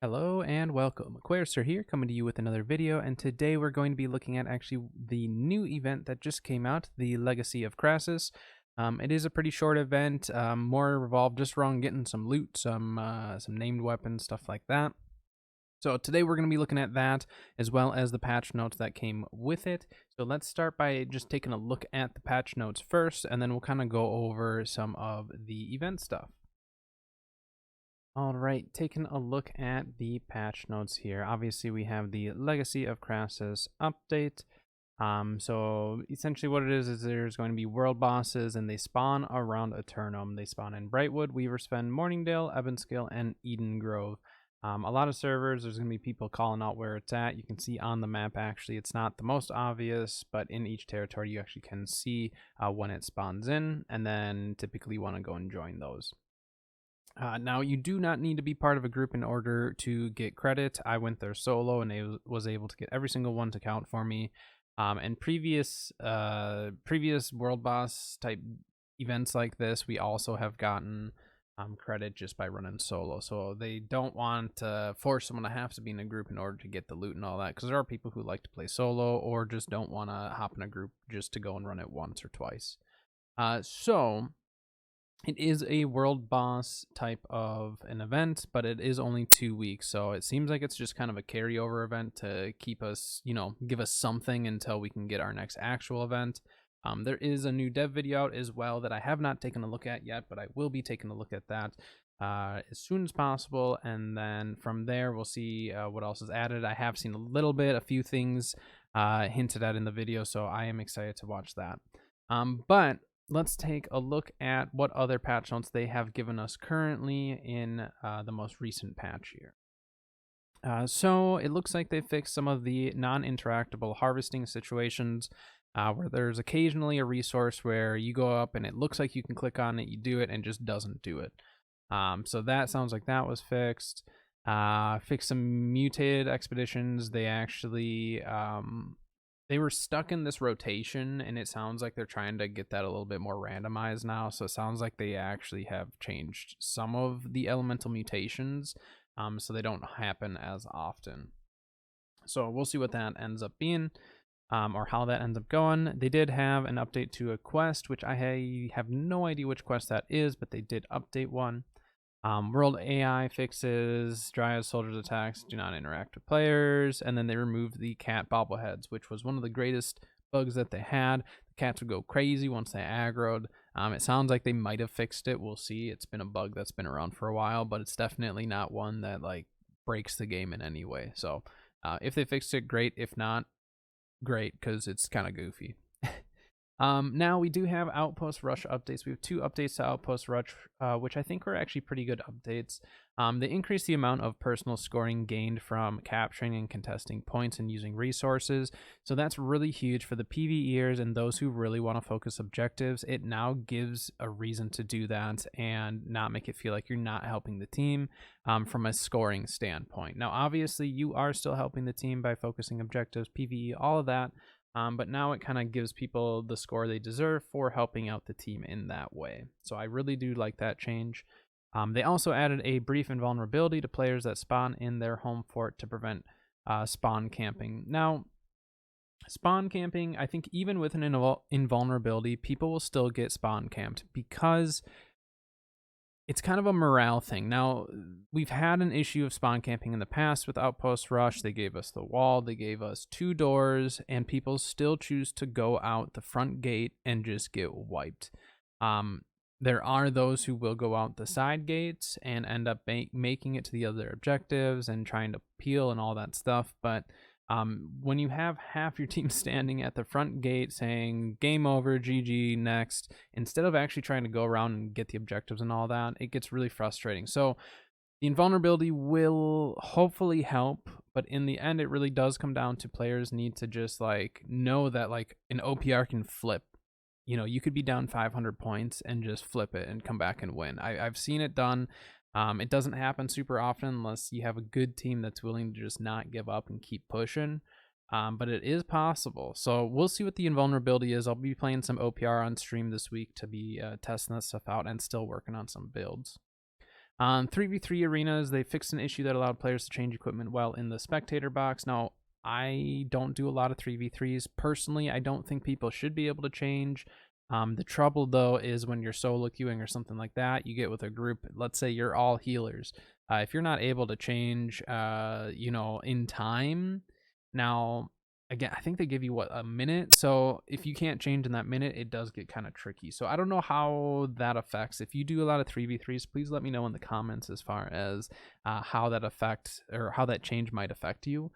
Hello and welcome. Aquarius here, coming to you with another video, and today we're going to be looking at actually the new event that just came out, the Legacy of Crassus. It is a pretty short event, more revolved just around getting some loot, some named weapons, stuff like that. So today we're going to be looking at that, as well as the patch notes that came with it. So let's start by just taking a look at the patch notes first, and then we'll kind of go over some of the event stuff. All right, taking a look at the patch notes here. Obviously, we have the Legacy of Crassus update. So essentially what it is there's going to be world bosses, and they spawn around Eternum. They spawn in Brightwood, Weaversfen, Morningdale, Ebenskill, and Eden Grove. A lot of servers, there's going to be people calling out where it's at. You can see on the map, actually, it's not the most obvious, but in each territory, you actually can see when it spawns in, and then typically want to go and join those. Now, you do not need to be part of a group in order to get credit. I went there solo and was able to get every single one to count for me. And previous world boss type events like this, we also have gotten credit just by running solo. So they don't want to force someone to have to be in a group in order to get the loot and all that, because there are people who like to play solo or just don't want to hop in a group just to go and run it once or twice. So it is a world boss type of an event, but it is only 2 weeks. So it seems like it's just kind of a carryover event to keep us, give us something until we can get our next actual event. There is a new dev video out as well that I have not taken a look at yet, but I will be taking a look at that as soon as possible. And then from there, we'll see what else is added. I have seen a few things hinted at in the video, so I am excited to watch that. But let's take a look at what other patch notes they have given us currently in the most recent patch here. So it looks like they fixed some of the non-interactable harvesting situations where there's occasionally a resource where you go up and it looks like you can click on it, you do it, and just doesn't do it. So that sounds like that was fixed. Fixed some mutated expeditions. They actually they were stuck in this rotation, and it sounds like they're trying to get that a little bit more randomized now. So it sounds like they actually have changed some of the elemental mutations, so they don't happen as often. So we'll see what that ends up being, or how that ends up going. They did have an update to a quest, which I have no idea which quest that is, but they did update one. World AI fixes, Dryad soldiers attacks do not interact with players, and then they removed the cat bobbleheads, which was one of the greatest bugs that they had. The cats would go crazy once they aggroed. It sounds like they might have fixed it. We'll see. It's been a bug that's been around for a while, but it's definitely not one that like breaks the game in any way. So if they fixed it, great. If not, great, because it's kind of goofy. Now we do have Outpost Rush updates. We have 2 updates to Outpost Rush, which I think are actually pretty good updates. They increase the amount of personal scoring gained from capturing and contesting points and using resources. So that's really huge for the PvEers and those who really want to focus objectives. It now gives a reason to do that and not make it feel like you're not helping the team from a scoring standpoint. Now, obviously, you are still helping the team by focusing objectives, PvE, all of that. But now it kind of gives people the score they deserve for helping out the team in that way. So I really do like that change. They also added a brief invulnerability to players that spawn in their home fort to prevent spawn camping. Now, spawn camping, I think even with an invulnerability, people will still get spawn camped because it's kind of a morale thing. Now, we've had an issue of spawn camping in the past with Outpost Rush. They gave us the wall, they gave us 2 doors, and people still choose to go out the front gate and just get wiped. There are those who will go out the side gates and end up making it to the other objectives and trying to peel and all that stuff, but when you have half your team standing at the front gate saying game over, GG, next, instead of actually trying to go around and get the objectives and all that, it gets really frustrating. So the invulnerability will hopefully help, but in the end, it really does come down to players need to just like know that like an OPR can flip. You could be down 500 points and just flip it and come back and win. I've seen it done. It doesn't happen super often unless you have a good team that's willing to just not give up and keep pushing. but it is possible. So we'll see what the invulnerability is. I'll be playing some OPR on stream this week to be testing that stuff out and still working on some builds. 3v3 arenas, they fixed an issue that allowed players to change equipment while in the spectator box. Now, I don't do a lot of 3v3s. Personally, I don't think people should be able to change. The trouble, though, is when you're solo queuing or something like that, you get with a group, let's say you're all healers. If you're not able to change, in time, now, again, I think they give you, a minute? So if you can't change in that minute, it does get kind of tricky. So I don't know how that affects. If you do a lot of 3v3s, please let me know in the comments as far as how that affects or how that change might affect you,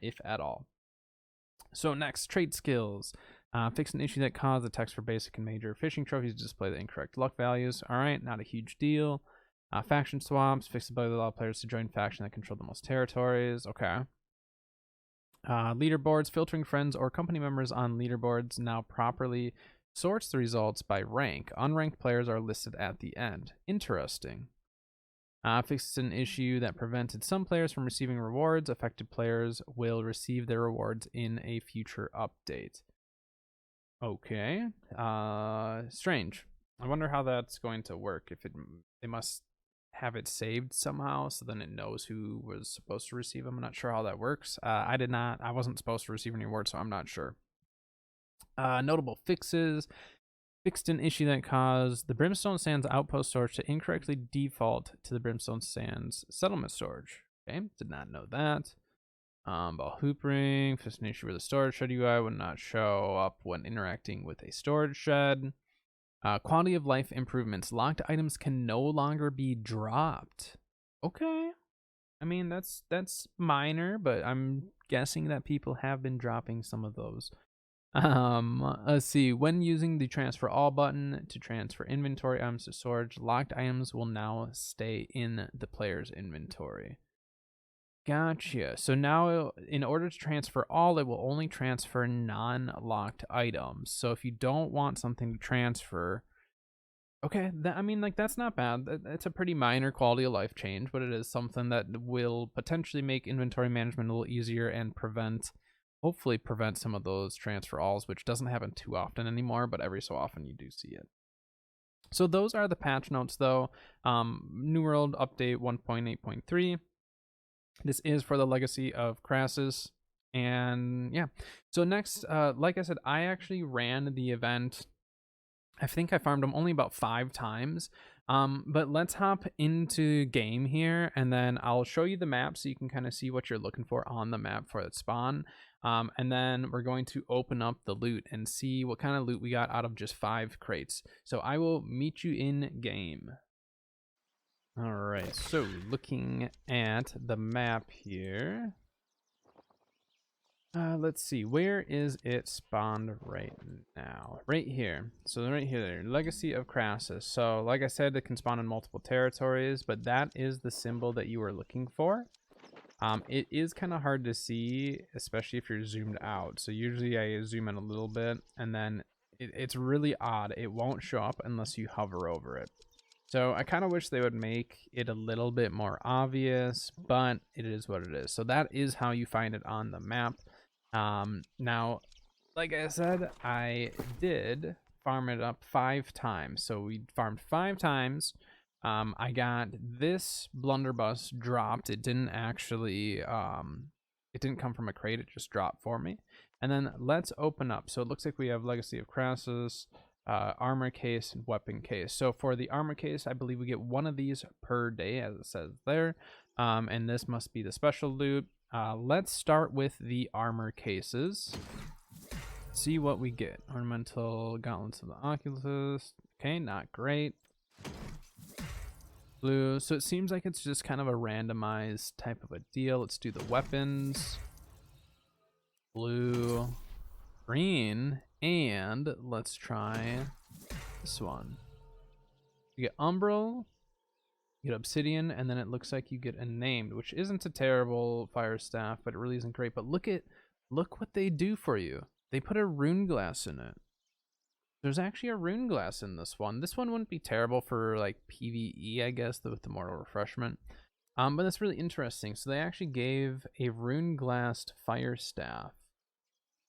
if at all. So next, trade skills. Fix an issue that caused the text for basic and major fishing trophies to display the incorrect luck values. All right, not a huge deal. Faction swaps. Fix the ability to allow players to join faction that control the most territories. Okay. Leaderboards. Filtering friends or company members on leaderboards now properly sorts the results by rank. Unranked players are listed at the end. Interesting. Fixed an issue that prevented some players from receiving rewards. Affected players will receive their rewards in a future update. Okay. Strange. I wonder how that's going to work. If they must have it saved somehow, so then it knows who was supposed to receive them. I'm not sure how that works. I wasn't supposed to receive any rewards, so I'm not sure. Notable fixes. Fixed an issue that caused the Brimstone Sands outpost storage to incorrectly default to the Brimstone Sands settlement storage. Okay, did not know that. Ball hoop ring. Fixed an issue where the storage shed UI would not show up when interacting with a storage shed. Quality of life improvements. Locked items can no longer be dropped. Okay. I mean, that's minor, but I'm guessing that people have been dropping some of those. Let's see. When using the transfer all button to transfer inventory items to storage, locked items will now stay in the player's inventory. Gotcha. So now, in order to transfer all, it will only transfer non-locked items. So if you don't want something to transfer, okay, that's not bad. It's a pretty minor quality of life change, but it is something that will potentially make inventory management a little easier and hopefully prevent some of those transfer alls, which doesn't happen too often anymore, but every so often you do see it. So those are the patch notes, though. New World Update 1.8.3. This is for the Legacy of Crassus. And yeah, so next, like I said, I actually ran the event. I think I farmed them only about 5 times. But let's hop into game here, and then I'll show you the map so you can kind of see what you're looking for on the map for that spawn. And then we're going to open up the loot and see what kind of loot we got out of just 5 crates. So I will meet you in game. All right, so looking at the map here. Let's see, where is it spawned right now? Right here. So right here, Legacy of Crassus. So like I said, it can spawn in multiple territories, but that is the symbol that you were looking for. It is kind of hard to see, especially if you're zoomed out. So usually I zoom in a little bit, and then it's really odd. It won't show up unless you hover over it. So I kind of wish they would make it a little bit more obvious, but it is what it is. So that is how you find it on the map. Now, like I said, I did farm it up 5 times. So we farmed 5 times. I got this blunderbuss dropped. It didn't actually, it didn't come from a crate. It just dropped for me. And then let's open up. So it looks like we have Legacy of Crassus, armor case, and weapon case. So for the armor case, I believe we get 1 of these per day, as it says there. And this must be the special loot. Let's start with the armor cases. See what we get. Ornamental gauntlets of the Oculus. Okay, not great. Blue. So it seems like it's just kind of a randomized type of a deal. Let's do the weapons. Blue, green, and let's try this one. You get umbral, you get obsidian, and then it looks like you get a named, which isn't a terrible fire staff, but it really isn't great. But look what they do for you. They put a rune glass in it. There's actually a rune glass in this one. This one wouldn't be terrible for like PvE, I guess, with the mortal refreshment. But that's really interesting. So they actually gave a rune glassed fire staff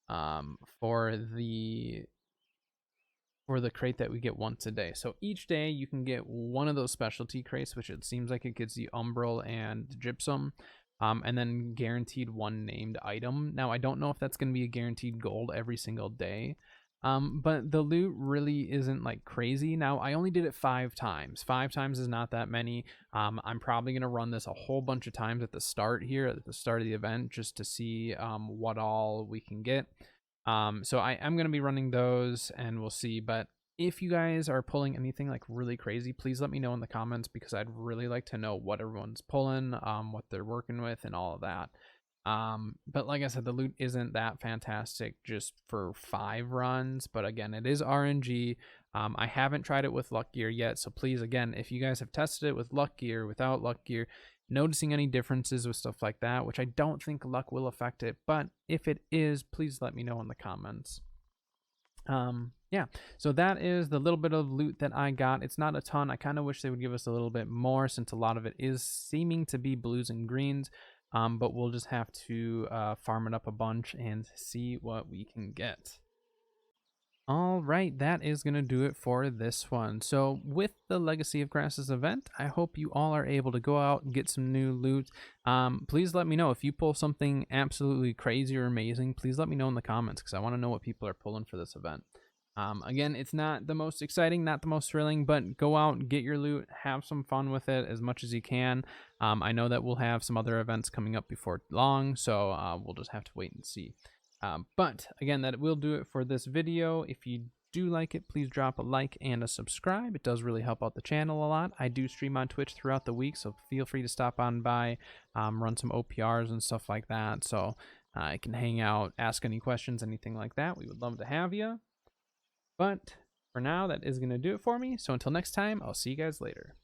for the crate that we get once a day. So each day you can get one of those specialty crates, which it seems like it gets the umbral and gypsum, and then guaranteed one named item. Now I don't know if that's going to be a guaranteed gold every single day, but the loot really isn't like crazy. Now I only did it 5 times. 5 times is not that many. I'm probably going to run this a whole bunch of times at the start here, at the start of the event, just to see what all we can get. So I am going to be running those and we'll see. But if you guys are pulling anything like really crazy, please let me know in the comments, because I'd really like to know what everyone's pulling, what they're working with and all of that. But like I said, the loot isn't that fantastic just for 5 runs, but again, it is RNG. I haven't tried it with luck gear yet, so please, again, if you guys have tested it with luck gear, without luck gear, noticing any differences with stuff like that, which I don't think luck will affect it, but if it is, please let me know in the comments. Yeah, so that is the little bit of loot that I got. It's not a ton. I kind of wish they would give us a little bit more, since a lot of it is seeming to be blues and greens. But we'll just have to farm it up a bunch and see what we can get. All right, that is going to do it for this one. So with the Legacy of Crassus event, I hope you all are able to go out and get some new loot. Please let me know if you pull something absolutely crazy or amazing. Please let me know in the comments, because I want to know what people are pulling for this event. Again, it's not the most exciting, not the most thrilling, but go out, get your loot, have some fun with it as much as you can. I know that we'll have some other events coming up before long, so we'll just have to wait and see. But again, that will do it for this video. If you do like it, please drop a like and a subscribe. It does really help out the channel a lot. I do stream on Twitch throughout the week, so feel free to stop on by, run some OPRs and stuff like that. So I can hang out, ask any questions, anything like that. We would love to have you. But for now, that is going to do it for me. So until next time, I'll see you guys later.